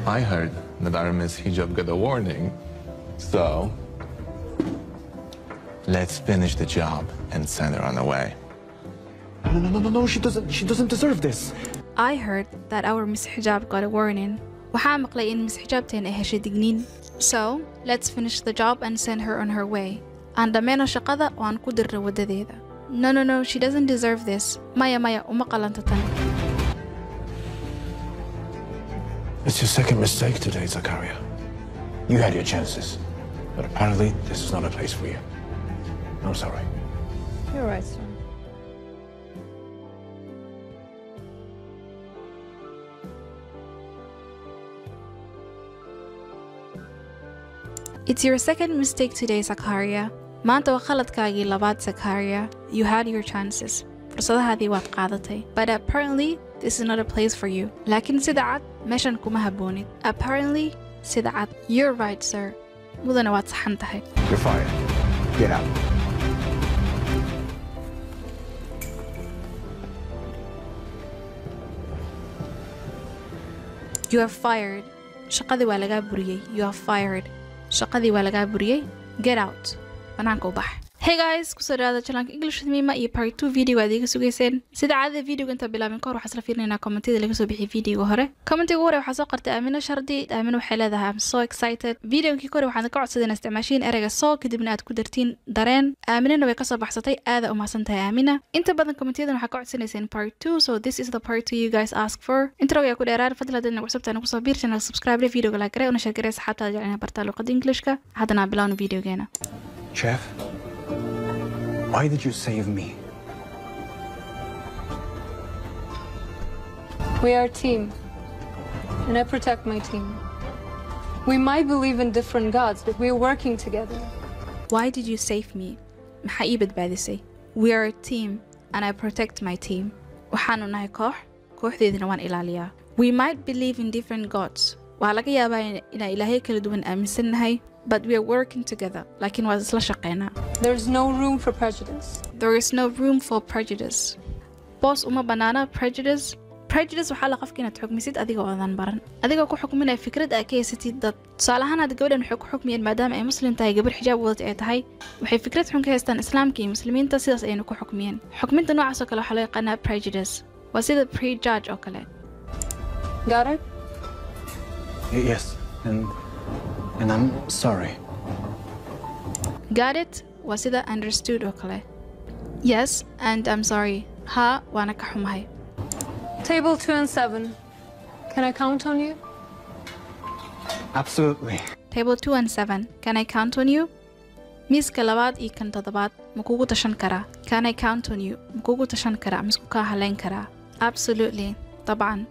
I heard that our Miss Hijab got a warning, so let's finish the job and send her on her way. No, she doesn't deserve this. I heard that our Miss Hijab got a warning. waxaa maqlay in Miss Hijabteen ay heshay digniin. So, let's finish the job and send her on her way. Aan dhammeeno shaqada oo aan ku dirno wadadeeda. No, she doesn't deserve this. Maya, uma qalanto tan. It's your second mistake today, Zakaria. You had your chances, but apparently this is not a place for you. I'm sorry. You're right, sir. It's your second mistake today, Zakaria. Maanta waa khaladkaagii labaad, Zakaria. You had your chances. Fursadahaadii waad qaadatay. But apparently, this is not a place for you. Laakiin sida cad, meeshan kuma habboonid. Apparently, sida cad. You're right, sir. Mudana waad saxan tahay. You're fired. Get out. You are fired. Shaqadii waa lagaa buriyey. You are fired. Shaqadii waa lagaa buriyey. Get out. Banaanka u bax. Hey guys, kusoo dhawaada channelka English with Mima iyo part 2 video aad iga sugayseen. Sida caadada videoga inta bilaabin kahor waxaan isla fiirinaynaa commentida laga soo bixiyay videoga hore. Commentiga hore waxaa soo qortay Amina Shardi. Amina waxay leedahay I'm so excited. Videogii hore waxaan ka codsaday in isticmaashiin ereyga so kadibna aad ku dartiin dareen. Aminana way ka soo baxsatay aad u mahadsantahay Amina. Inta badan commentiyadan waxaa ka codsanayseen part 2, so this is the part 2 you guys asked for. Intro ayaa ku dheeraad fadlan hadana cusubtaan ku soo biir channel subscribe videoga like garee una share garee saxaabtaada jecel barta luqadda Englishka. Hadana bilowno videogeena. Chef, why did you save me? We are a team, and I protect my team. We might believe in different gods, but we are working together. Why did you save me? Maxaa ii badbaadisay? We are a team, and I protect my team. Waxaanu nahay kooxdeedina waan ilaaliyaa. We might believe in different gods. Waxaa laga yaabaa inaan ilaahay kala duwan aaminsannahay, but we are working together. Laakiin waa isla shaqeynaa. There is no room for prejudice. There is no room for prejudice. Boss uma banaana prejudice. Prejudice waxaa la qofka inaad xukmisid adiga oo aadan baran. Adiga ku xukminaya fikrad aad ka haysatid dad. Tusaale ahaan aad gabadhan waxay ku xukmiyeen maadaama ay muslim tahay gabar xijaab wadata ay tahay. Waxay fikrad xun ka haystaan islaamka iyo muslimiinta sidaas ayayna ku xukmiyeen. Xukminta noocaas oo kale waxaa loo yaqaanaa prejudice. Waa sida prejudge oo kale. Got it? Yes, and I'm sorry. Got it? Waa sida understood oo kale. Yes, and I'm sorry. Ha, waana ka xumahay. Table 2 and 7. Can I count on you? Absolutely. Table 2 and 7. Can I count on you? Miiska labaad iyo kan toddobaad ma kugu tashan karaa? Can I count on you? Ma kugu tashan karaa? Ma isku kaa halayn karaa? Absolutely. طبعاً.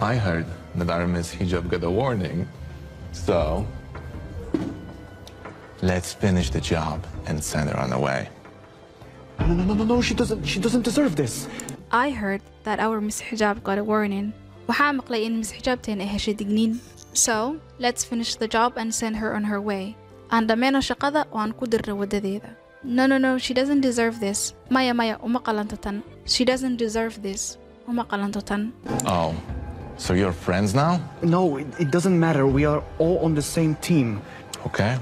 I heard that our Miss Hijab got a warning, so let's finish the job and send her on her way. No, she doesn't deserve this. I heard that our Miss Hijab got a warning. waxaa maqlay in Miss Hijabteen ay heshay digniin. So, let's finish the job and send her on her way. Aan dhammeeno shaqada oo aan ku dirno wadadeeda. No, she doesn't deserve this. Maya, uma qalanto tan. She doesn't deserve this. Uma qalanto tan. Oh, so you're friends now? No, it doesn't matter. We are all on the same team. Okay.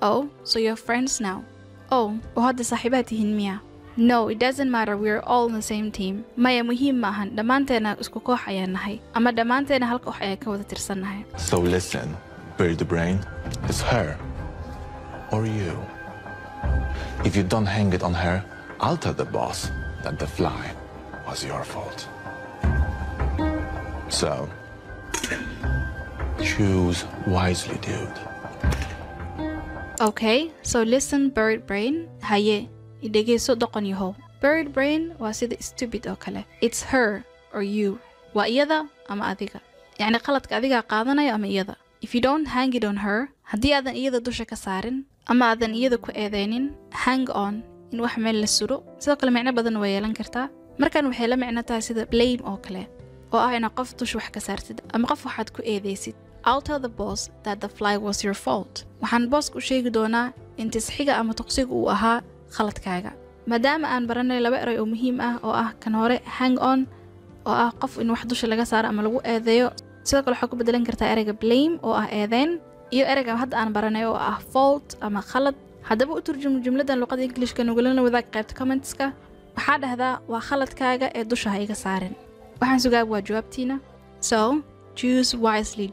Oh, so you're friends now. Oh, hadda saaxiibaad tihiin miya? No, it doesn't matter. We're all on the same team. Maya, muhiim maahan. Dhammaanteena isku koox ayaan nahay. Ama dhammaanteena hal koox ayaan ka wada tirsannahay. So listen, Bird Brain, it's her or you. If you don't hang it on her, I'll tell the boss that the fly was your fault. So, choose wisely, dude. Okay, so listen, Bird Brain. Haye, idhegeyso doqon yahow. Bird Brain waa sida stupid oo kale. It's her or you. Waa iyada ama adiga. Yacni qaladka adiga qaadanaya ama iyada. If you don't hang it on her, haddii aadan iyada dusha ka saarin ama aadan iyada ku eedeynin, hang on in wax meel la suro. Sidoo kale macno badan way yeelan kartaa. Markan waxay la macno tahay sida blame oo kale. oo ah inaad qof dusha wax ka saartid ama qof waxaad ku eedeysid. I'll tell the boss that the fly was your fault. Waxaan booska u sheegi doonaa in tisxiga ama toqsiga uu ahaa khaladkaaga maadaama aan baranay laba eray oo muhiim ah oo ah kan hore hang on oo ah qof in wax dusha laga saaro ama lagu eedeeyo sidoo kale waxaa ku bedelan kartaa ereyga blame oo ah eedeyn iyo ereyga hadda aan baranay oo ah fault ama khalad haddaba u turjumo jumladan luqada Englishka nugulana wadaag qaybta commentska waxaa dhahdaa waa khaladkaaga ee dusha ha iga saarin waxaan sugaa waa jawaabtiina so choose wisely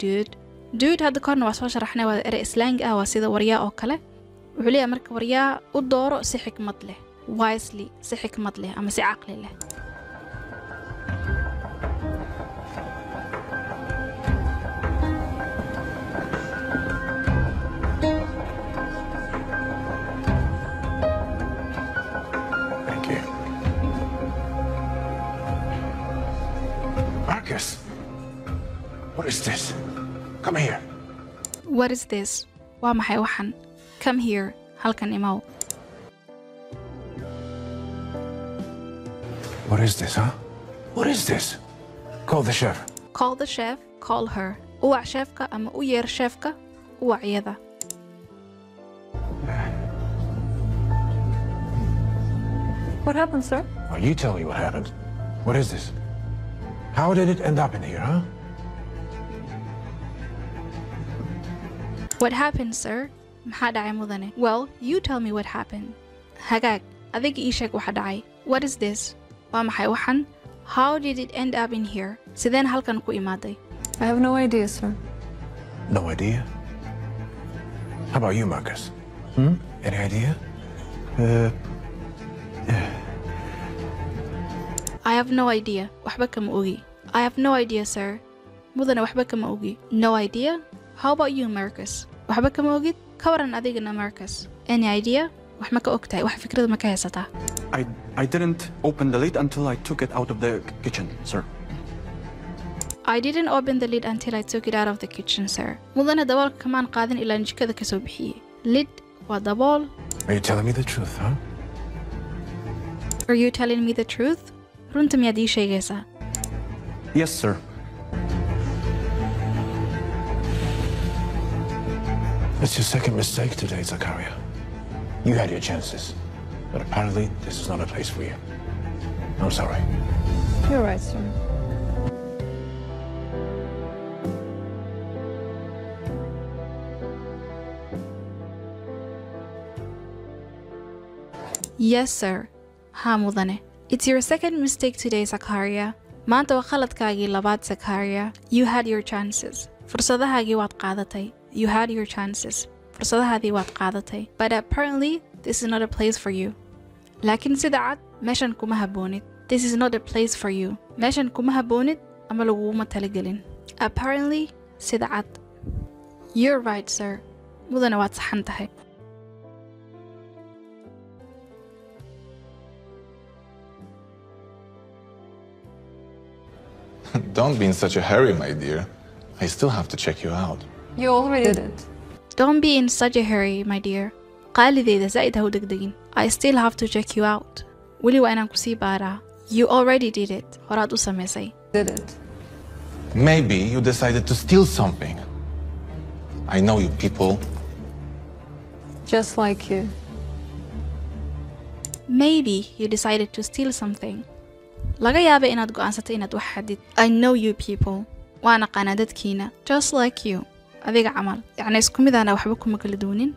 dude hadda korna waa soo sharaxnay waa erey slang ah waa sida waryaa oo kale wuxuu leeyahay marka waryaa u dooro si xikmad leh wisely si xikmad leh ama si caqli leh Marcus, what is this? Come here. What is this? Waa maxay waxan? Come here, halkan imaw. What is this, huh? What is this? Call the chef. Call the chef, call her. Uwac chefka ama u yeer chefka, uwac iyada. What happened, sir? Well, you tell me what happened. What is this? How did it end up in here, huh? What happened, sir? Maxaa dhacay mudane? Well, you tell me what happened. Hagaag, adiga ii sheeg waxa dhacay. What is this? Waa maxay waxan? How did it end up in here? Sideen halkan ku imaaday? I have no idea, sir. No idea? How about you, Marcus? Any idea? I have no idea. Waxba kama ogi. I have no idea, sir. Mudane waxba kama ogi. No idea? How about you, Marcus? Waxba kama ogid? Ka waran adigana, Marcus. Any idea? Wax ma ka ogtahay? Wax fikrad ma ka haysataa? I didn't open the lid until I took it out of the kitchen, sir. I didn't open the lid until I took it out of the kitchen, sir. Mudane daboolka kamaan qaadin ilaa jikada ka soo bixiyey. Lid waa dabool. Are you telling me the truth, huh? Are you telling me the truth? Runta miyaad ii sheegaysaa? Yes, sir. It's your second mistake today, Zakaria. You had your chances, but apparently this is not a place for you. I'm sorry. You're right, sir. Yes, sir. Haa mudane. It's your second mistake today, Zakaria. Maanta waa khaladkaagii labaad, Zakaria. You had your chances. Fursadahaagii waad qaadatay. You had your chances. Fursadahaadii waad qaadatay. But apparently, this is not a place for you. Laakiin sida cad, meeshan kuma habboonid. This is not a place for you. Meeshan kuma habboonid ama laguma talagelin. Apparently, sida cad. You're right, sir. Mudane waad saxan tahay. Don't be in such a hurry, my dear. I still have to check you out. You already did it. Don't be in such a hurry, my dear. Qaalideyda zaid ha u degdegin. I still have to check you out. Weli waa inaan ku sii baaraa. You already did it. Horaad u samaysay. Did it. Maybe you decided to steal something. I know you people. Just like you. Maybe you decided to steal something. Laga yaaba inaad go'aansatay inaad wax xadid. I know you people. Waan aqaanaa dadkiina. Just like you. Adiga camal. Yacni isku mid aana waxba kuma kala duunin.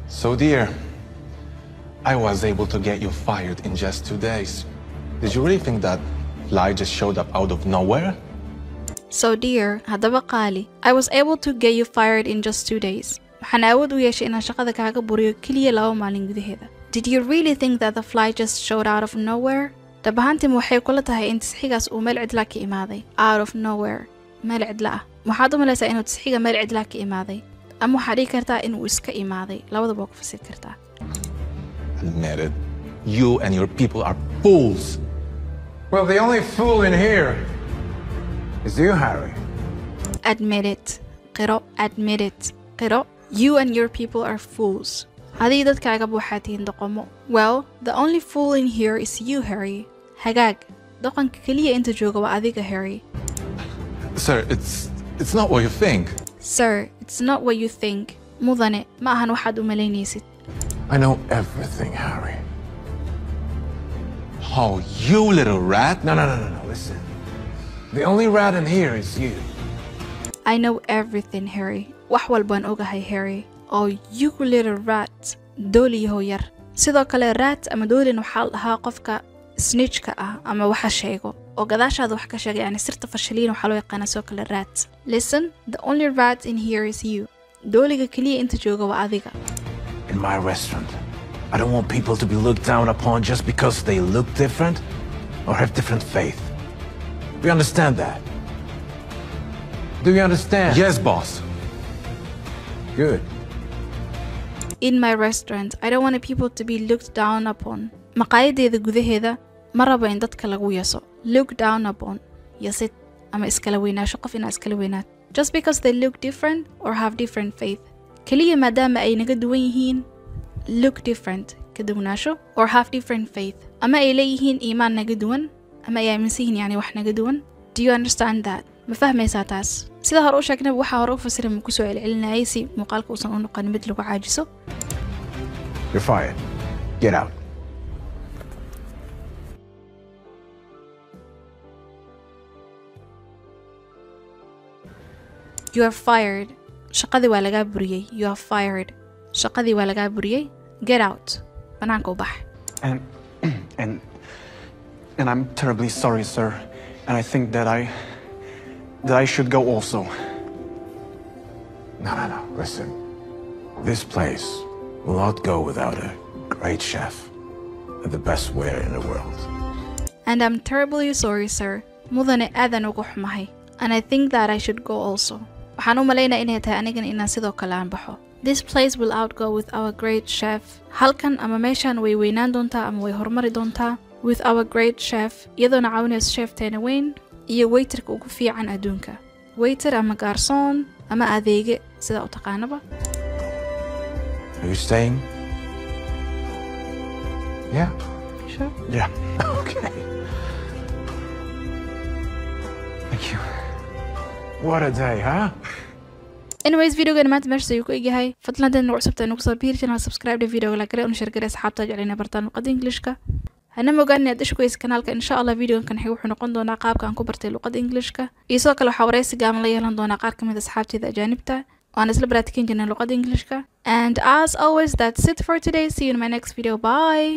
So, dear, I was able to get you fired in just 2 days. Did you really think that fly just showed up out of nowhere? So, dear, haddaba qaali. I was able to get you fired in just 2 days. Waxaan awood u yeeshay inaan shaqada kaaga buriyo keliya 2 maalin gudaheeda. Did you really think that the fly just showed out of nowhere? Dabahantim waxay kula tahay in tisxigaas uu meel cidla ka imaaday. Out of nowhere. Meel cidla ah. Waxaad u malaysaa inuu tisxiga meel cidla ka imaaday. Ama waxaad dhihi kartaa inuu iska imaaday. Labadaba ku fasir kartaa. Admit it. You and your people are fools. Well, the only fool in here is you, Harry. Admit it. Qiro. Admit it. Qiro. You and your people are fools. Hadii dadkaaga waxaad tihiin doqomo. Well, the only fool in here is you, Harry. Hagaag. Doqonka kaliya inta jooga waa adiga, Harry. Sir, it's not what you think. Sir, it's not what you think. mudane ma ahan waxaad u malaynaysid. I know everything, Harry. Oh, you little rat. No, listen. The only rat in here is you. I know everything, Harry. Wax walbaan ogahay, Harry. Oh, you little rat. Dooliyahow yar. Sidoo kale rat ama doolin waxaa la dhahaa qofka snitchka ah ama waxa sheego oo gadaashaada wax ka sheegay yani sirta fashiliin waxaa loo yaqaanaa soo kale rat. Listen, the only rat in here is you. Dooliga kaliya inta jooga waa adiga. In my restaurant, I don't want people to be looked down upon just because they look different or have different faith. Do you understand that? Do you understand? Yes, boss. Good. In my restaurant, I don't want people to be looked down upon. Maqaayadeeda gudaheeda ma rabo in dadka lagu yaso. Look down upon. Yasid ama iskala weynaasho qof inaa iskala weynaad. Just because they look different or have different faith. Kaliya maadaama ay naga duwan yihiin look different ka duwanaasho or have different faith. Ama ay leeyihiin iimaan naga duwan ama ay aaminsan yihiin yani wax naga duwan. Do you understand that? Ma fahmaysaa taas? Sida hore u sheegnay waxa hore u fasiray ma ku soo celcelinayay si muuqaalka uusan u noqon mid lagu caajiso. You're fired. Get out. You are fired. Shaqadii waa lagaa buriyay. You are fired. Shaqadii waa lagaa buriyay. Get out. Banaanka u bax. And I'm terribly sorry, sir. And I think that I should go also. No. Listen. This place will not go without a great chef and the best waiter in the world. And I'm terribly sorry, sir. Mudane aadan ugu xumahay. And I think that I should go also. Waxaan u malaynaa inay tahay anigan inaan sidoo kale aan baxo. This place will outgo with our great chef. Halkan ama meeshan way weynaan doontaa ama way horumari doontaa. With our great chef. Iyadoona caawinayso chefteena weyn iyo waiterka ugu fiican adduunka. Waiter ama garson ama adeege sida u taqaanaba. Are you staying? Yeah? Sure. Yeah. Okay. Thank you. What a day, huh? Anyways, videogan maanta meesha ayuu ku egyahay. Fadlan haddaad nagu cusubtahay nagu soo biiri channel subscribe videoga la gare una share gare asxaabta jeclayna bartaan luqadda Englishka. Hana mogaan inaad isku hayso kanaalka insha Allah videogan kan xig wuxuu noqon doonaa qaabka aan ku bartay luqadda Englishka. Iyo sidoo kale waxaa wareysi gaaban la yeelan doonaa qaar ka mid ah asxaabtayda ajaanibta oo aan isla baraatiin jirnay luqadda Englishka. And as always, that's it for today. See you in my next video. Bye.